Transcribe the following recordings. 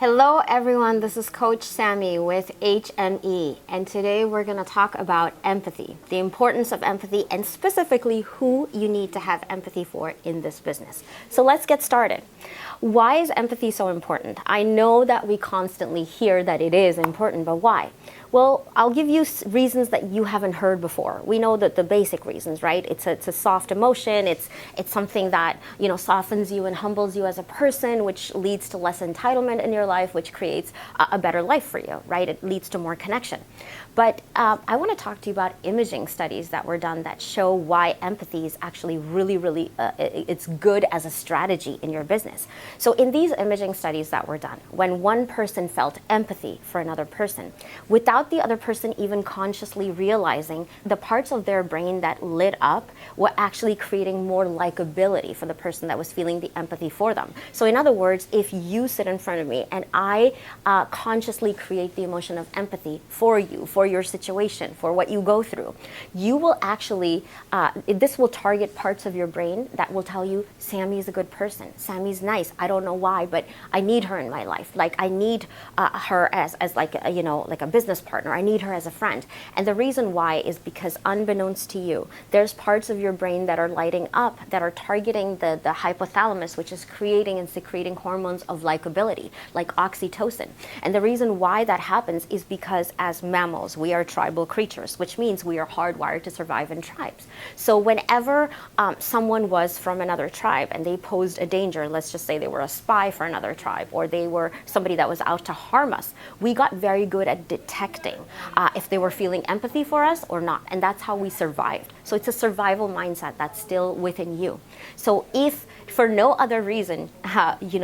Hello everyone, this is Coach Sammy with HME, and today we're going to talk about empathy, the importance of empathy, and specifically who you need to have empathy for in this business. So let's get started. Why is empathy so important? I know that we constantly hear that it is important, but why? Well, I'll give you reasons that you haven't heard before. We know that the basic reasons, right? It's a soft emotion. It's something that, softens you and humbles you as a person, which leads to less entitlement in your life, which creates a better life for you, right? It leads to more connection. But I want to talk to you about imaging studies that were done that show why empathy is actually really, it's good as a strategy in your business. So in these imaging studies that were done, when one person felt empathy for another person, without the other person even consciously realizing, the parts of their brain that lit up were actually creating more likability for the person that was feeling the empathy for them. So in other words, if you sit in front of me and I consciously create the emotion of empathy for you, for your situation, for what you go through, you will actually, this will target parts of your brain that will tell you, Sammy's a good person, Sammy's nice, I don't know why, but I need her in my life. Like I need her as like a business partner. I need her as a friend. And the reason why is because unbeknownst to you, there's parts of your brain that are lighting up, that are targeting the hypothalamus, which is creating and secreting hormones of likability, like oxytocin. And the reason why that happens is because as mammals, we are tribal creatures, which means we are hardwired to survive in tribes. So whenever someone was from another tribe and they posed a danger, let's just say they were a spy for another tribe, or they were somebody that was out to harm us, we got very good at detecting if they were feeling empathy for us or not. And that's how we survived. So it's a survival mindset that's still within you. So if for no other reason,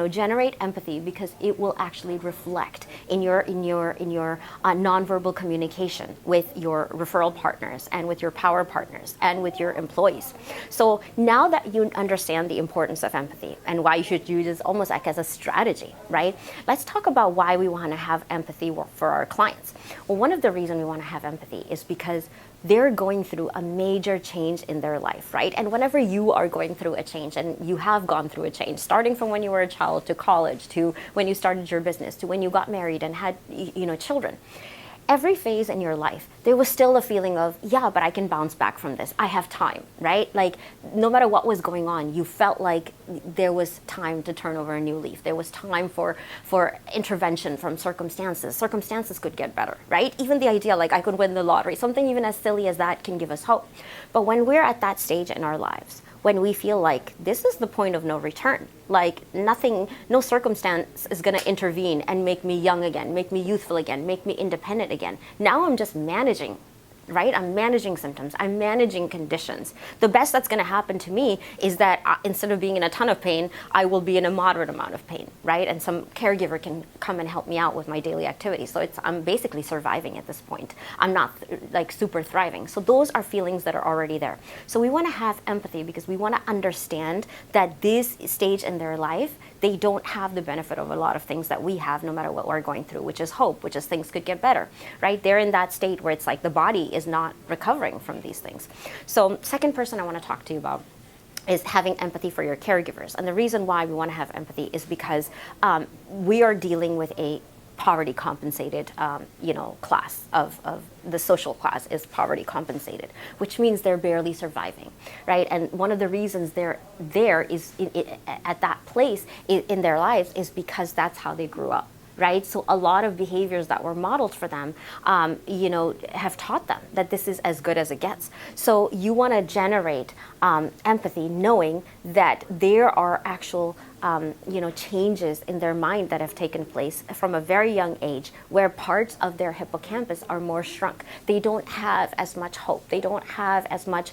generate empathy, because it will actually reflect in your nonverbal communication with your referral partners and with your power partners and with your employees. So now that you understand the importance of empathy and why you should use this almost like as a strategy, right? Let's talk about why we want to have empathy for our clients. Well, one of the reasons we want to have empathy is because they're going through a major change in their life, right? And whenever you are going through a change, and you have gone through a change, starting from when you were a child to college, to when you started your business, to when you got married and had, children, every phase in your life, there was still a feeling of, yeah, but I can bounce back from this. I have time, right? Like no matter what was going on, you felt like there was time to turn over a new leaf. There was time for intervention from circumstances. Circumstances could get better, right? Even the idea like I could win the lottery, something even as silly as that can give us hope. But when we're at that stage in our lives, when we feel like this is the point of no return, like nothing, no circumstance is going to intervene and make me young again, make me youthful again, make me independent again. Now I'm just managing, right? I'm managing symptoms. I'm managing conditions. The best that's going to happen to me is that instead of being in a ton of pain, I will be in a moderate amount of pain, right? And some caregiver can come and help me out with my daily activities. So I'm basically surviving at this point. I'm not like super thriving. So those are feelings that are already there. So we want to have empathy because we want to understand that this stage in their life, they don't have the benefit of a lot of things that we have no matter what we're going through, which is hope, which is things could get better, right? They're in that state where it's like the body is not recovering from these things. So second person I want to talk to you about is having empathy for your caregivers. And the reason why we want to have empathy is because we are dealing with a poverty compensated, class of the social class is poverty compensated, which means they're barely surviving, right? And one of the reasons they're there is at that place in their lives is because that's how they grew up. Right? So a lot of behaviors that were modeled for them, have taught them that this is as good as it gets. So you want to generate empathy, knowing that there are actual changes in their mind that have taken place from a very young age, where parts of their hippocampus are more shrunk. They don't have as much hope. They don't have as much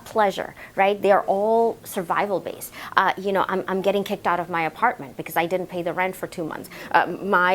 pleasure, right? They're all survival based. I'm getting kicked out of my apartment because I didn't pay the rent for 2 months. My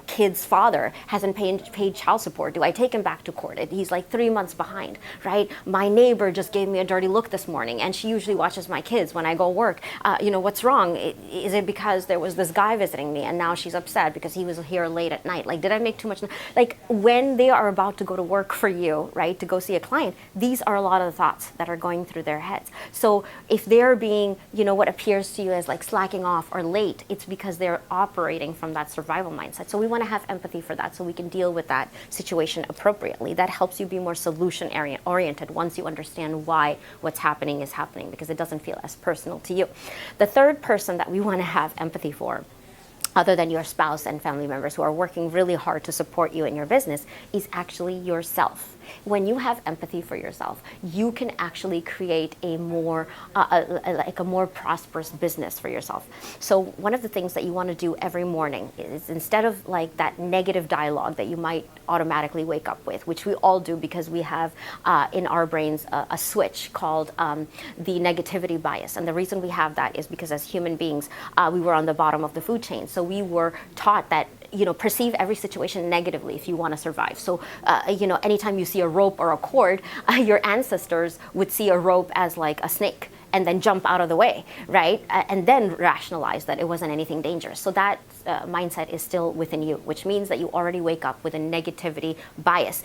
kid's father hasn't paid child support. Do I take him back to court? He's like 3 months behind, right? My neighbor just gave me a dirty look this morning, and she usually watches my kids when I go work. What's wrong? wrong? Is it because there was this guy visiting me and now she's upset because he was here late at night? Like, did I make too much? Like, when they are about to go to work for you, right, to go see a client, these are a lot of the thoughts that are going through their heads. So if they're being, what appears to you as like slacking off or late, it's because they're operating from that survival mindset. So we want to have empathy for that so we can deal with that situation appropriately. That helps you be more solution oriented once you understand why what's happening is happening, because it doesn't feel as personal to you. The third person that we want to have empathy for, other than your spouse and family members who are working really hard to support you in your business, is actually yourself. When you have empathy for yourself, you can actually create a more more prosperous business for yourself. So one of the things that you want to do every morning is, instead of like that negative dialogue that you might automatically wake up with, which we all do because we have in our brains a switch called the negativity bias. And the reason we have that is because as human beings, we were on the bottom of the food chain. So we were taught that perceive every situation negatively if you want to survive. So, anytime you see a rope or a cord, your ancestors would see a rope as like a snake and then jump out of the way, right? And then rationalize that it wasn't anything dangerous. So that mindset is still within you, which means that you already wake up with a negativity bias,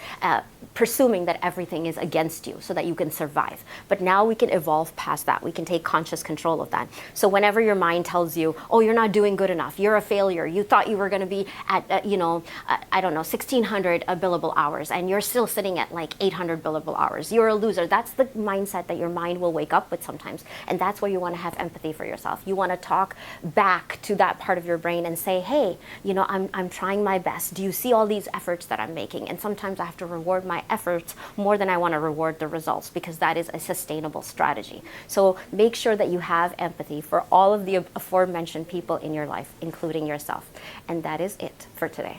presuming that everything is against you so that you can survive. But now we can evolve past that. We can take conscious control of that. So whenever your mind tells you, oh, you're not doing good enough, you're a failure, you thought you were going to be at, 1,600 billable hours, and you're still sitting at like 800 billable hours, you're a loser. That's the mindset that your mind will wake up with sometimes. And that's where you want to have empathy for yourself. You want to talk back to that part of your brain and say, hey, I'm trying my best. Do you see all these efforts that I'm making? And sometimes I have to reward my efforts more than I want to reward the results, because that is a sustainable strategy. So make sure that you have empathy for all of the aforementioned people in your life, including yourself. And that is it for today.